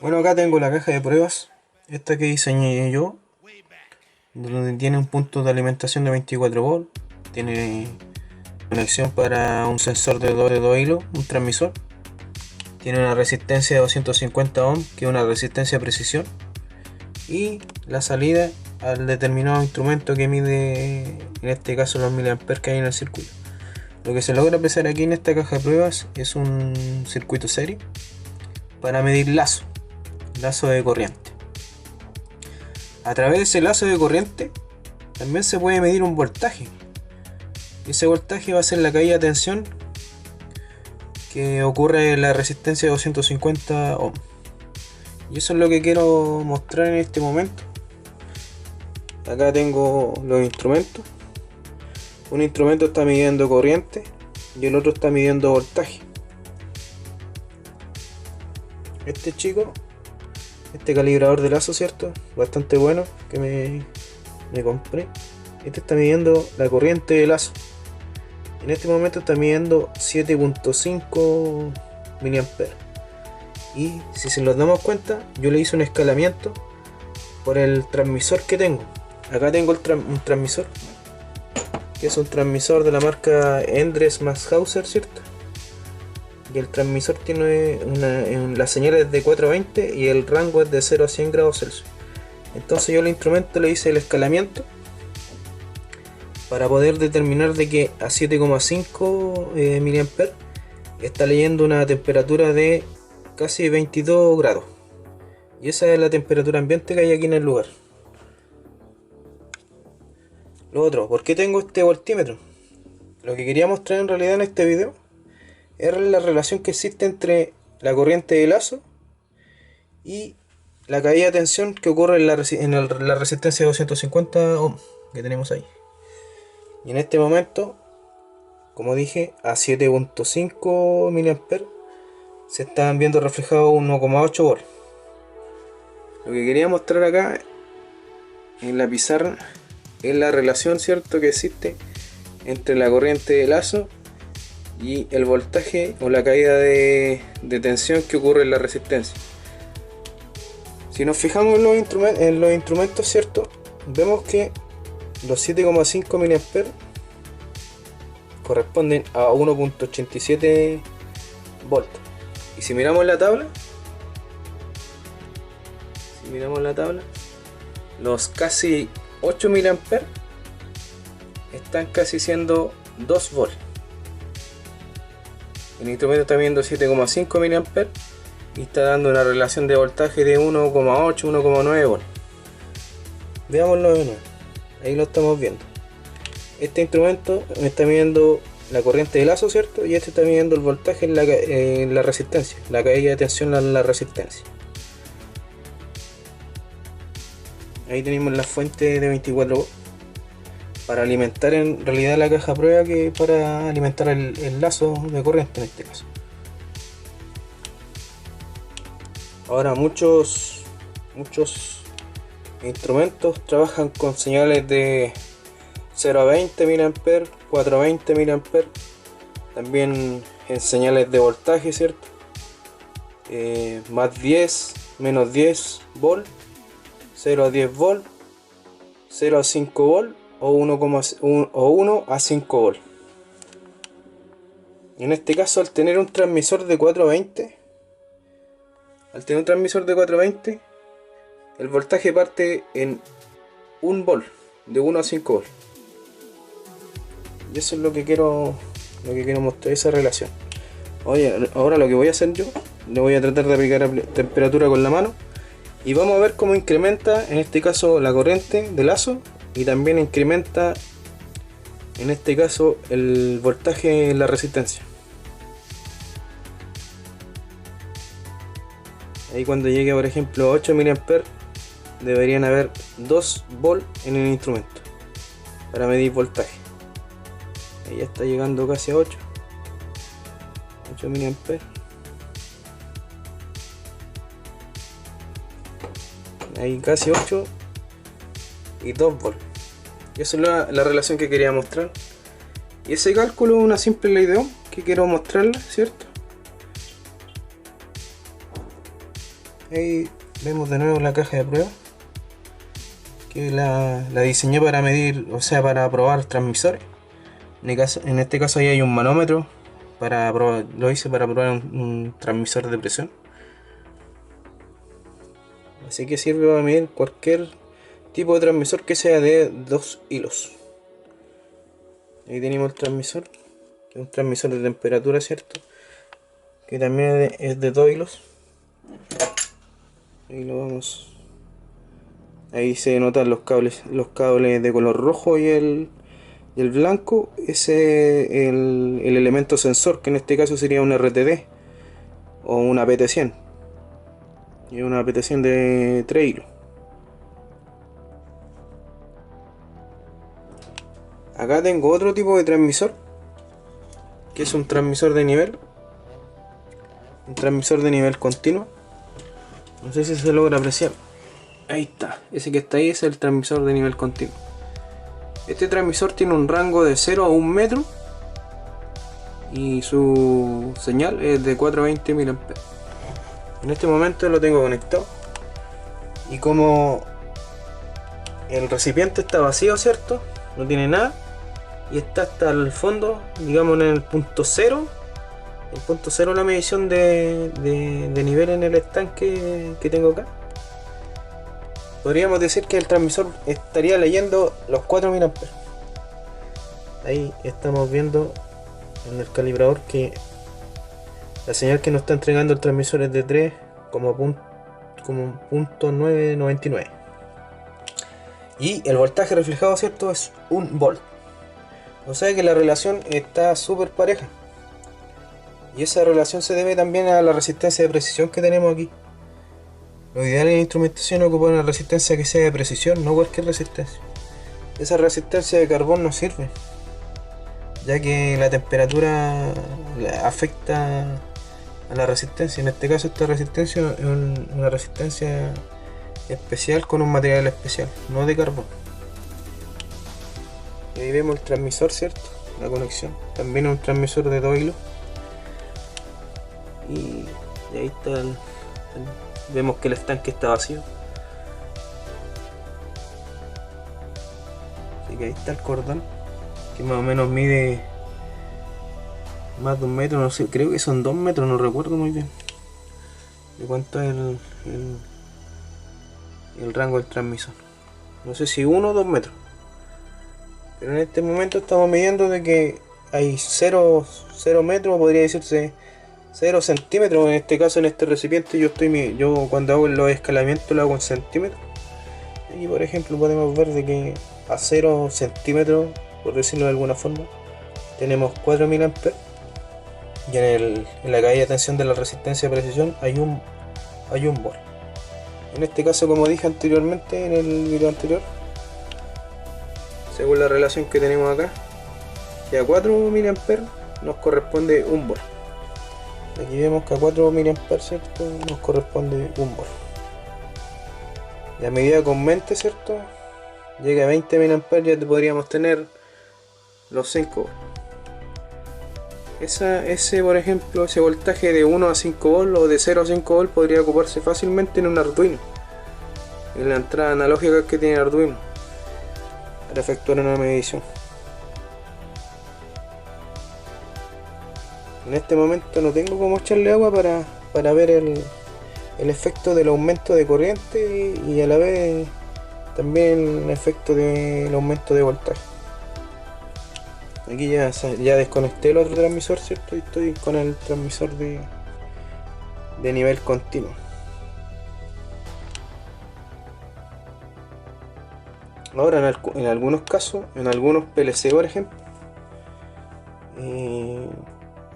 Bueno, acá tengo la caja de pruebas, esta que diseñé yo, donde tiene un punto de alimentación de 24 volts, tiene conexión para un sensor de doble hilo, un transmisor, tiene una resistencia de 250 ohms, que es una resistencia de precisión, y la salida al determinado instrumento que mide, en este caso, los miliamperes que hay en el circuito. Lo que se logra apreciar aquí en esta caja de pruebas es un circuito serie para medir lazo de corriente. A través de ese lazo de corriente también se puede medir un voltaje. Ese voltaje va a ser la caída de tensión que ocurre en la resistencia de 250 ohms. Y eso es lo que quiero mostrar en este momento. Acá tengo los instrumentos. Un instrumento está midiendo corriente y el otro está midiendo voltaje. Este chico, este calibrador de lazo, ¿cierto? Bastante bueno, que me compré. Este está midiendo la corriente de lazo. En este momento está midiendo 7.5 miliamperes. Y si se nos damos cuenta, yo le hice un escalamiento por el transmisor que tengo. Acá tengo un transmisor, que es un transmisor de la marca Endres-Masshauser, ¿cierto? Y el transmisor tiene la señal es de 420 y el rango es de 0 a 100 grados Celsius. Entonces yo al instrumento le hice el escalamiento para poder determinar de que a 7,5 mA está leyendo una temperatura de casi 22 grados. Y esa es la temperatura ambiente que hay aquí en el lugar. Lo otro, ¿por qué tengo este voltímetro? Lo que quería mostrar en realidad en este video es la relación que existe entre la corriente de lazo y la caída de tensión que ocurre en la resistencia de 250 ohms que tenemos ahí. Y en este momento, como dije, a 7.5 mA se están viendo reflejados 1,8 volts. Lo que quería mostrar acá en la pizarra es la relación, ¿cierto?, que existe entre la corriente de lazo y el voltaje o la caída de tensión que ocurre en la resistencia. Si nos fijamos en los instrumentos, ¿cierto?, vemos que los 7,5 mA corresponden a 1.87 volts. Y si miramos la tabla, los casi 8 mA están casi siendo 2 volts. El instrumento está viendo 7,5 mA y está dando una relación de voltaje de 1,8, 1,9 volts. Veámoslo de nuevo. Ahí lo estamos viendo. Este instrumento me está midiendo la corriente de lazo, ¿cierto? Y este está midiendo el voltaje en la resistencia, la caída de tensión en la resistencia. Ahí tenemos la fuente de 24 volts para alimentar en realidad la caja prueba, que para alimentar el lazo de corriente en este caso. Ahora muchos instrumentos trabajan con señales de 0 a 20 mA, 4 a 20 mA, también en señales de voltaje, ¿cierto? Más 10, menos 10 volts, 0 a 10 volts, 0 a 5 volts o 1 a 5 volts. En este caso, al tener un transmisor de 420, el voltaje parte en 1 volt, de 1 a 5 volts. Y eso es lo que quiero mostrar, esa relación. Oye, ahora lo que voy a hacer yo, le voy a tratar de aplicar temperatura con la mano y vamos a ver cómo incrementa en este caso la corriente de lazo y también incrementa en este caso el voltaje en la resistencia. Ahí cuando llegue por ejemplo a 8 mA deberían haber 2 volts en el instrumento para medir voltaje. Ahí ya está llegando casi a 8 mA. Ahí casi 8 y 2 volts. Y esa es la relación que quería mostrar. Y ese cálculo es una simple ley de Ohm que quiero mostrarla, ¿cierto? Ahí vemos de nuevo la caja de prueba, que la diseñé para medir, o sea, para probar transmisores. En este caso ahí hay un manómetro para probar, lo hice para probar un transmisor de presión. Así que sirve para medir cualquier tipo de transmisor que sea de 2 hilos. Ahí tenemos el transmisor, que es un transmisor de temperatura, ¿cierto? Que también es de 2 hilos. Ahí lo vamos. Ahí se notan los cables de color rojo y el blanco. Ese es el elemento sensor, que en este caso sería un RTD o una PT100. Y una PT100 de 3 hilos. Acá tengo otro tipo de transmisor, que es un transmisor de nivel. Un transmisor de nivel continuo. No sé si se logra apreciar. Ahí está. Ese que está ahí es el transmisor de nivel continuo. Este transmisor tiene un rango de 0 a 1 metro. Y su señal es de 420 mA. En este momento lo tengo conectado. Y como el recipiente está vacío, ¿cierto? No tiene nada. Y está hasta el fondo, digamos en el punto 0. El punto 0 es la medición de nivel en el estanque que tengo acá. Podríamos decir que el transmisor estaría leyendo los 4 mA. Ahí estamos viendo en el calibrador que la señal que nos está entregando el transmisor es de 3 como punto 999. Y el voltaje reflejado, ¿cierto? Es 1 volt. O sea que la relación está súper pareja. Y esa relación se debe también a la resistencia de precisión que tenemos aquí. Lo ideal en la instrumentación es ocupar una resistencia que sea de precisión, no cualquier resistencia. Esa resistencia de carbón no sirve, ya que la temperatura afecta a la resistencia. En este caso esta resistencia es una resistencia especial con un material especial, no de carbón. Y ahí vemos el transmisor, ¿cierto? La conexión. También es un transmisor de 2 hilos. Y ahí está vemos que el estanque está vacío. Así que ahí está el cordón, que más o menos mide más de 1 metro, no sé, creo que son 2 metros, no recuerdo muy bien de cuánto es el rango del transmisor. No sé si 1 o 2 metros. Pero en este momento estamos midiendo de que hay 0 metros, podría decirse 0 centímetros. En este caso, en este recipiente, yo cuando hago los escalamientos lo hago en centímetros. Y por ejemplo podemos ver de que a 0 centímetros, por decirlo de alguna forma, tenemos 4 mA. Y en la caída de tensión de la resistencia de precisión hay un volt. En este caso, como dije anteriormente en el video anterior, según la relación que tenemos acá, que a 4 mA nos corresponde 1 volt. Aquí vemos que a 4 mA, ¿cierto? Nos corresponde 1 volt. Y a medida que aumente, ¿cierto? Llega a 20 mA, ya podríamos tener los 5 volts. Ese, por ejemplo, ese voltaje de 1 a 5 volts o de 0 a 5 volts podría ocuparse fácilmente en un Arduino, en la entrada analógica que tiene Arduino, para efectuar una medición. En este momento no tengo cómo echarle agua para ver el efecto del aumento de corriente y a la vez también el efecto del aumento de voltaje. Aquí ya desconecté el otro transmisor, ¿cierto? Y estoy con el transmisor de nivel continuo. Ahora en algunos casos, en algunos PLC por ejemplo,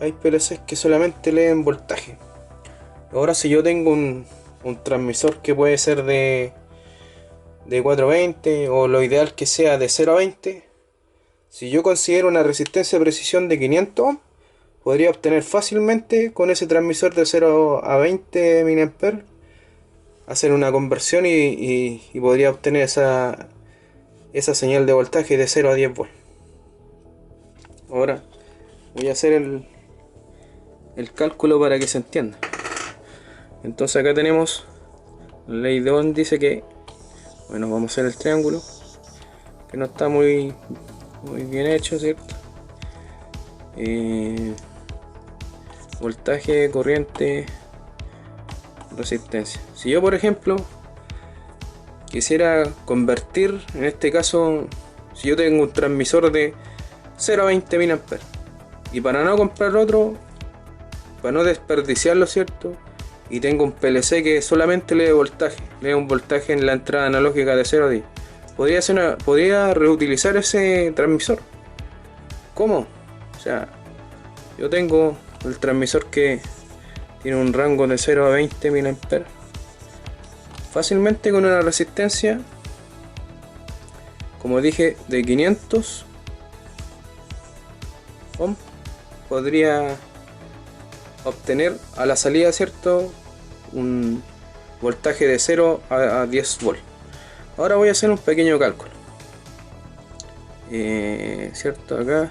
hay PLCs que solamente leen voltaje. Ahora si yo tengo un transmisor que puede ser de 420 o lo ideal que sea de 0 a 20, si yo considero una resistencia de precisión de 500 ohms, podría obtener fácilmente con ese transmisor de 0 a 20 mA, hacer una conversión y podría obtener esa señal de voltaje de 0 a 10 volts. Ahora voy a hacer el cálculo para que se entienda. Entonces acá tenemos La ley de Ohm dice que, bueno, vamos a hacer el triángulo, que no está muy bien hecho, ¿cierto? Voltaje, corriente, resistencia. Si yo, por ejemplo, quisiera convertir, en este caso, si yo tengo un transmisor de 0 a 20 mA, y para no comprar otro, para no desperdiciarlo, ¿cierto? Y tengo un PLC que solamente lee voltaje, lee un voltaje en la entrada analógica de 0 a 10. Podría reutilizar ese transmisor. ¿Cómo? O sea, yo tengo el transmisor que tiene un rango de 0 a 20 mA. Fácilmente con una resistencia, como dije, de 500 ohm, podría obtener a la salida, ¿cierto?, un voltaje de 0 a 10 volts. Ahora voy a hacer un pequeño cálculo. ¿Cierto? Acá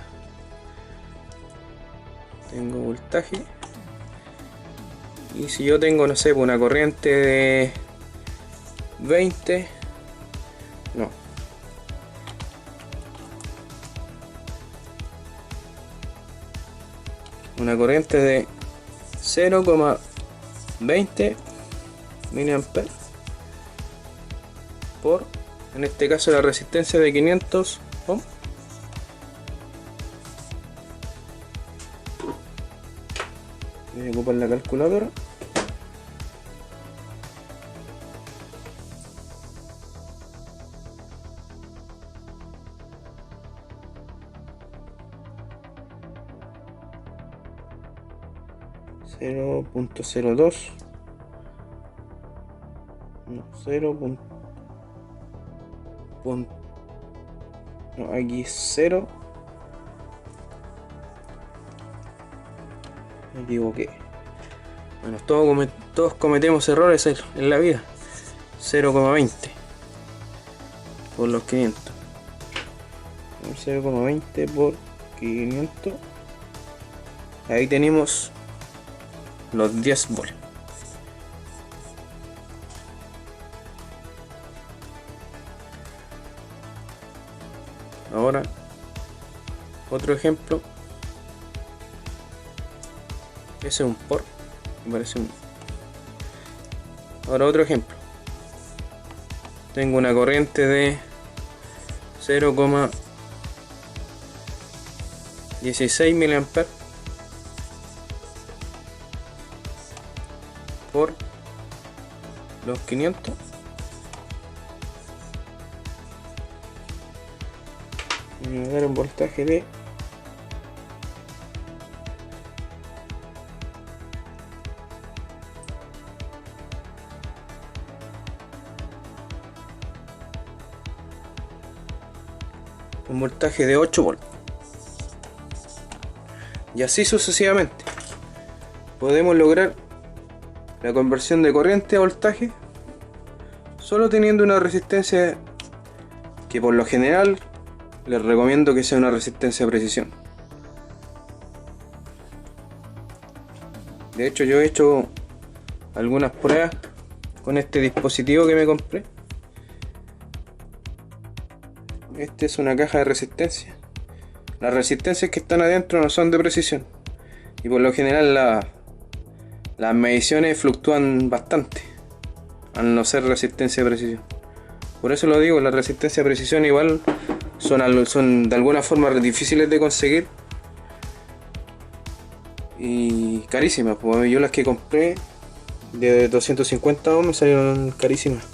tengo voltaje. Y si yo tengo, no sé, una corriente de 20, no, una corriente de 0,20 mA por, en este caso, la resistencia de 500 ohm. Voy a ocupar la calculadora. .02, no, 0. No, aquí 0. Me equivoqué. Bueno, todos cometemos errores en la vida. 0,20 por los 500. 0,20 por 500. Ahí tenemos los 10 volts. Ahora, otro ejemplo. Ese es un por. Me parece un... Ahora otro ejemplo. Tengo una corriente de 0,16 mA por los 500. Me va a dar un voltaje de 8 volts. Y así sucesivamente. Podemos lograr la conversión de corriente a voltaje solo teniendo una resistencia que, por lo general, les recomiendo que sea una resistencia de precisión. De hecho, yo he hecho algunas pruebas con este dispositivo que me compré. Este es una caja de resistencia. Las resistencias que están adentro no son de precisión, y por lo general las mediciones fluctúan bastante al no ser resistencia de precisión. Por eso lo digo, la resistencia de precisión igual son de alguna forma difíciles de conseguir y carísimas. Pues yo las que compré de 250 ohm me salieron carísimas.